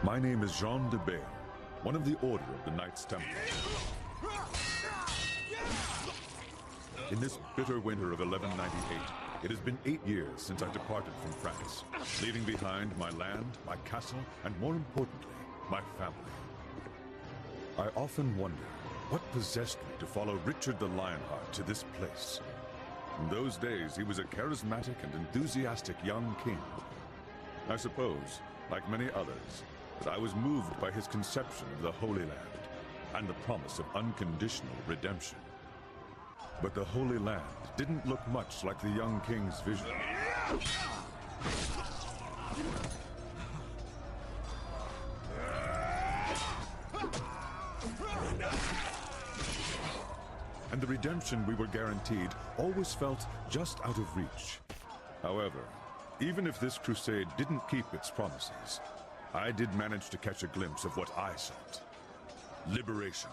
My name is Jean de Bail, one of the Order of the Knights Templar. In this bitter winter of 1198, it has been 8 years since I departed from France, leaving behind my land, my castle, and more importantly, my family. I often wonder what possessed me to follow Richard the Lionheart to this place. In those days, he was a charismatic and enthusiastic young king. I suppose, like many others, that I was moved by his conception of the Holy Land and the promise of unconditional redemption. But the Holy Land didn't look much like the young king's vision. And the redemption we were guaranteed always felt just out of reach. However, even if this crusade didn't keep its promises, I did manage to catch a glimpse of what I sought. Liberation.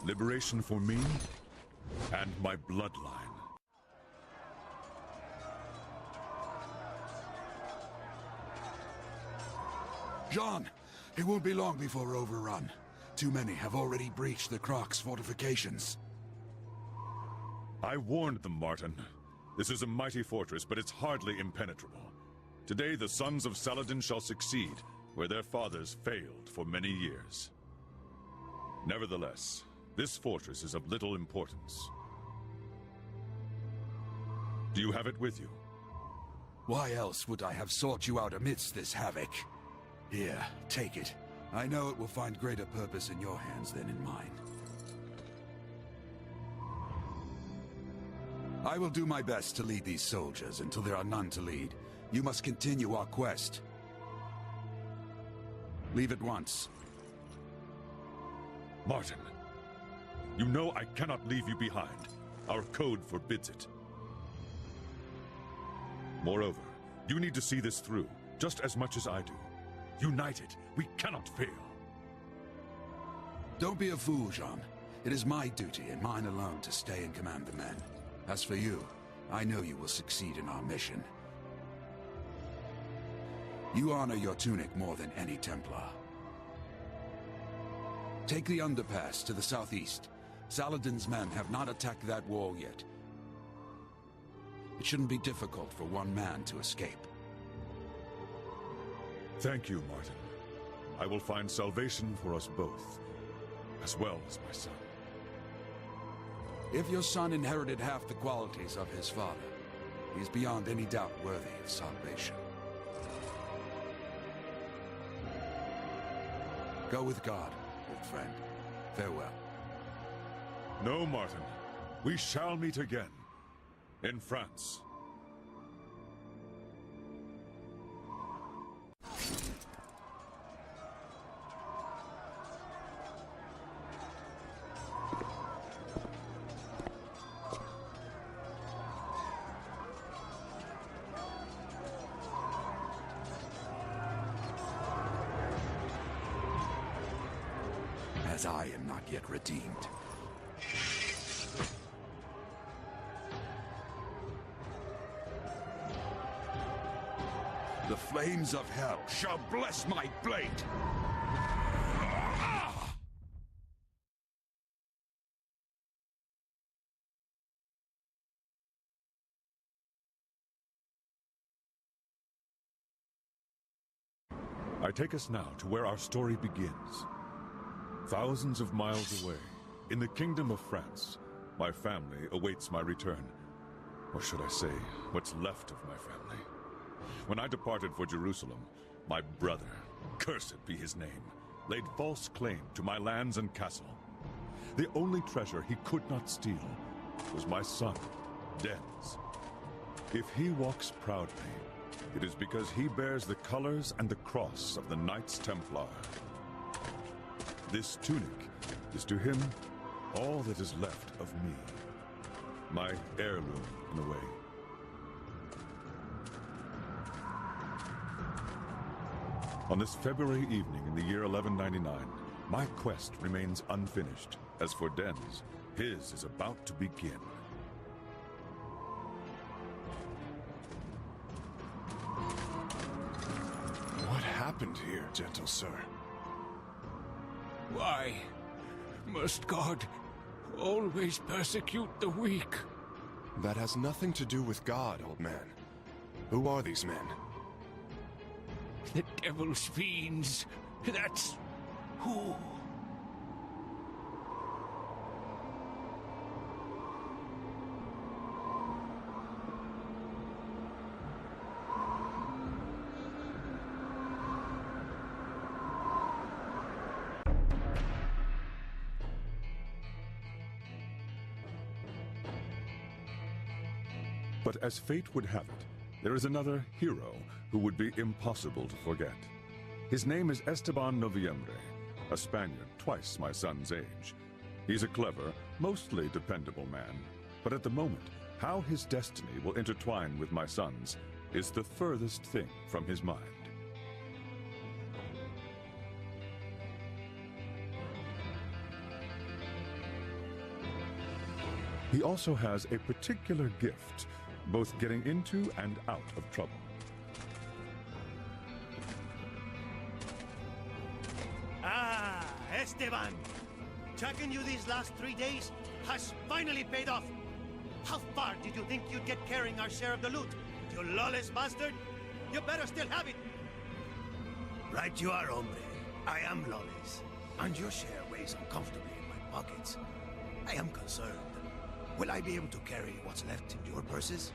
Liberation for me and my bloodline. Jean, it won't be long before overrun. Too many have already breached the Croc's fortifications. I warned them, Martin. This is a mighty fortress, but it's hardly impenetrable. Today the sons of Saladin shall succeed, where their fathers failed for many years. Nevertheless, this fortress is of little importance. Do you have it with you? Why else would I have sought you out amidst this havoc? Here, take it. I know it will find greater purpose in your hands than in mine. I will do my best to lead these soldiers until there are none to lead. You must continue our quest. Leave at once. Martin, you know I cannot leave you behind. Our code forbids it. Moreover, you need to see this through, just as much as I do. United, we cannot fail. Don't be a fool, Jean. It is my duty and mine alone to stay and command the men. As for you, I know you will succeed in our mission. You honor your tunic more than any Templar. Take the underpass to the southeast. Saladin's men have not attacked that wall yet. It shouldn't be difficult for one man to escape. Thank you, Martin. I will find salvation for us both, as well as my son. If your son inherited half the qualities of his father, he is beyond any doubt worthy of salvation. Go with God, old friend. Farewell. No, Martin. We shall meet again. In France. As I am not yet redeemed. The flames of hell shall bless my blade! I take us now to where our story begins. Thousands of miles away, In the Kingdom of France, my family awaits my return. Or should I say, what's left of my family? When I departed for Jerusalem, my brother, cursed be his name, laid false claim to my lands and castle. The only treasure he could not steal was my son, Denz. If he walks proudly, it is because he bears the colors and the cross of the Knights Templar. This tunic is to him all that is left of me. My heirloom, in a way. On this February evening in the year 1199, my quest remains unfinished. As for Denz, his is about to begin. What happened here, gentle sir? Why must God always persecute the weak? That has nothing to do with God, old man. Who are these men? The devil's fiends. That's who. But as fate would have it, there is another hero who would be impossible to forget. His name is Esteban Noviembre, a Spaniard twice my son's age. He's a clever, mostly dependable man, but at the moment, how his destiny will intertwine with my son's is the furthest thing from his mind. He also has a particular gift, both getting into and out of trouble. Ah, Esteban! Tracking you these last 3 days has finally paid off. How far did you think you'd get carrying our share of the loot? You lawless bastard! You better still have it! Right you are, hombre. I am lawless. And your share weighs uncomfortably in my pockets. I am concerned. Will I be able to carry what's left in your purses?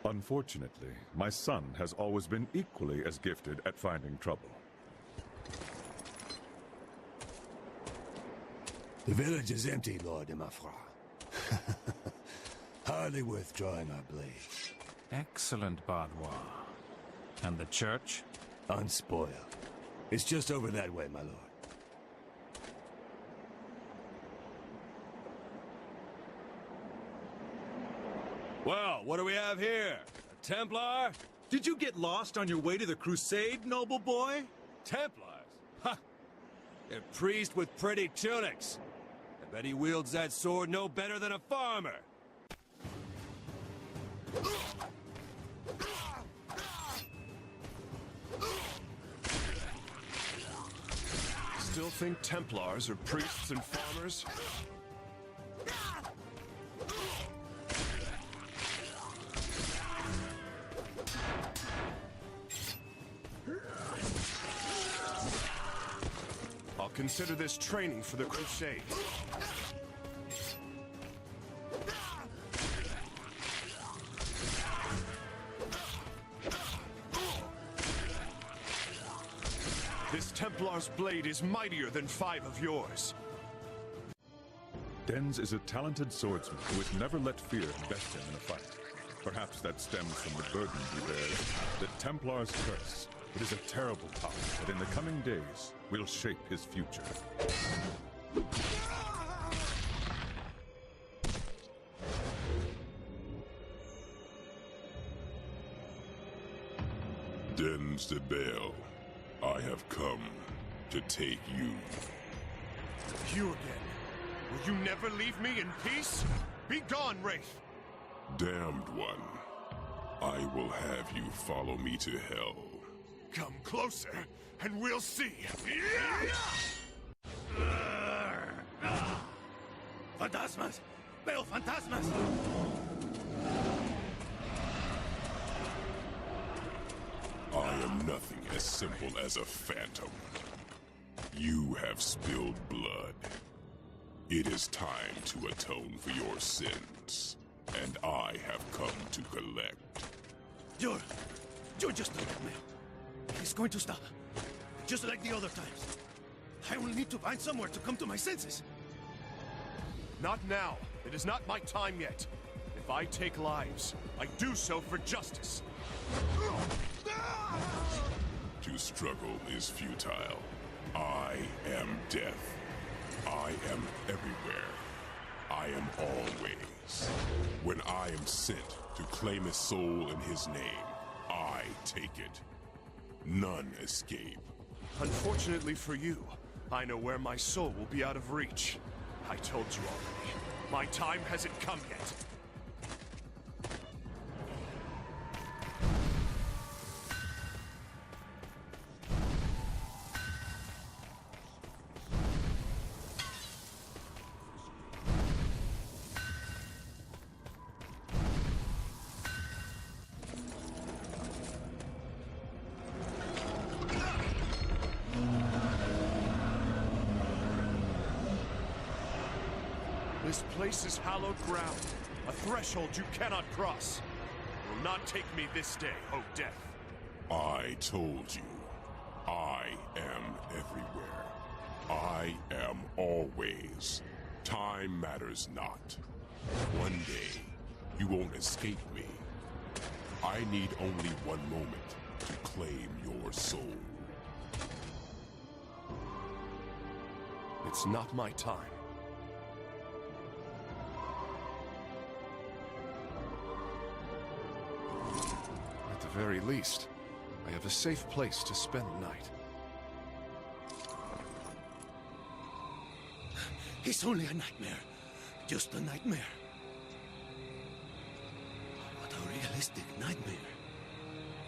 Unfortunately, my son has always been equally as gifted at finding trouble. The village is empty, Lord de Mafra. Hardly worth drawing our blade. Excellent, Bardois. And the church? Unspoiled. It's just over that way, my lord. Well, what do we have here? A Templar? Did you get lost on your way to the Crusade, noble boy? Templars? Ha! A priest with pretty tunics. I bet he wields that sword no better than a farmer. Still think Templars are priests and farmers? I'll consider this training for the Crusade. This Templar's blade is mightier than 5 of yours. Denz is a talented swordsman who has never let fear invest him in a fight. Perhaps that stems from the burden he bears, the Templar's curse. It is a terrible power that in the coming days will shape his future. Denz de Bale, I have come to take you. You again. Will you never leave me in peace? Be gone, Wraith! Damned one, I will have you follow me to hell. Come closer, and we'll see. Fantasmas! Veo fantasmas! I am nothing as simple as a phantom. You have spilled blood. It is time to atone for your sins, and I have come to collect. You're just a nightmare. He's going to stop, just like the other times. I will need to find somewhere to come to my senses. Not now. It is not my time yet. If I take lives, I do so for justice. To struggle is futile. I am death. I am everywhere. I am always. When I am sent to claim a soul in his name, I take it. None escape. Unfortunately for you, I know where my soul will be out of reach. I told you already. My time hasn't come yet. This place is hallowed ground, a threshold you cannot cross. It will not take me this day, O death. I told you, I am everywhere. I am always. Time matters not. One day, you won't escape me. I need only one moment to claim your soul. It's not my time. At the very least, I have a safe place to spend the night. It's only a nightmare. Just a nightmare. What a realistic nightmare.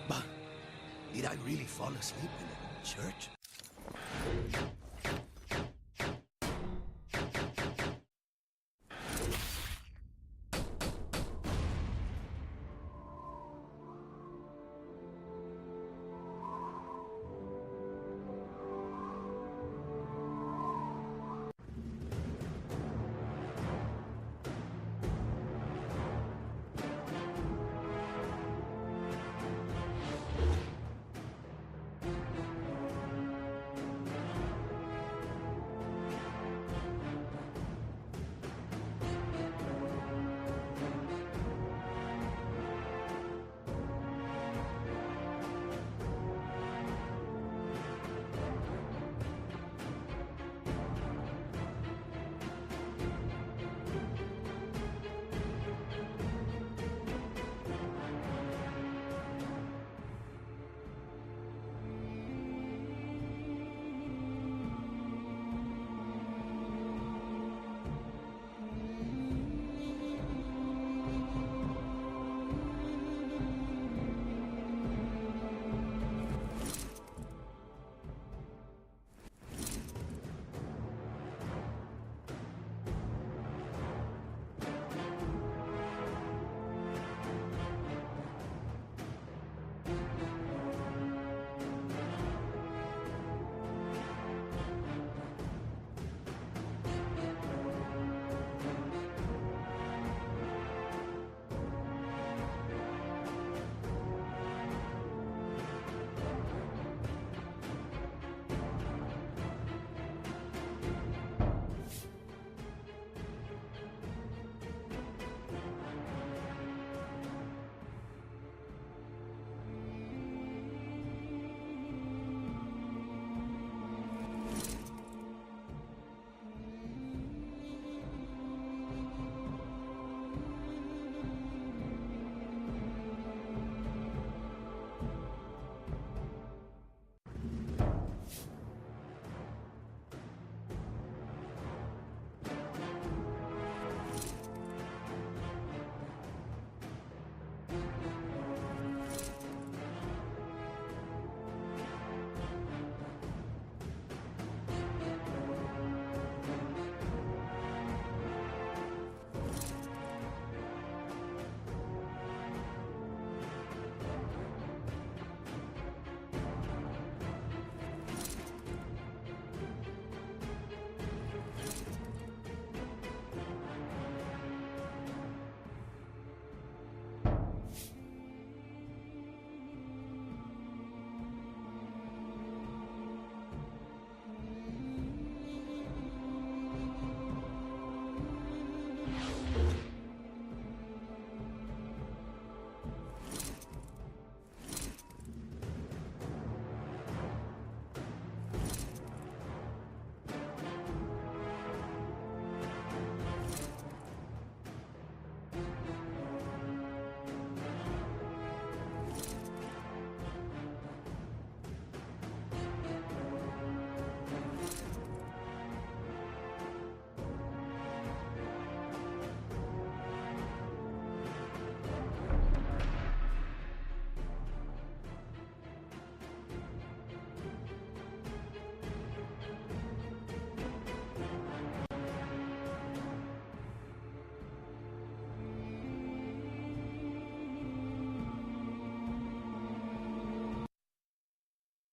But did I really fall asleep in a church?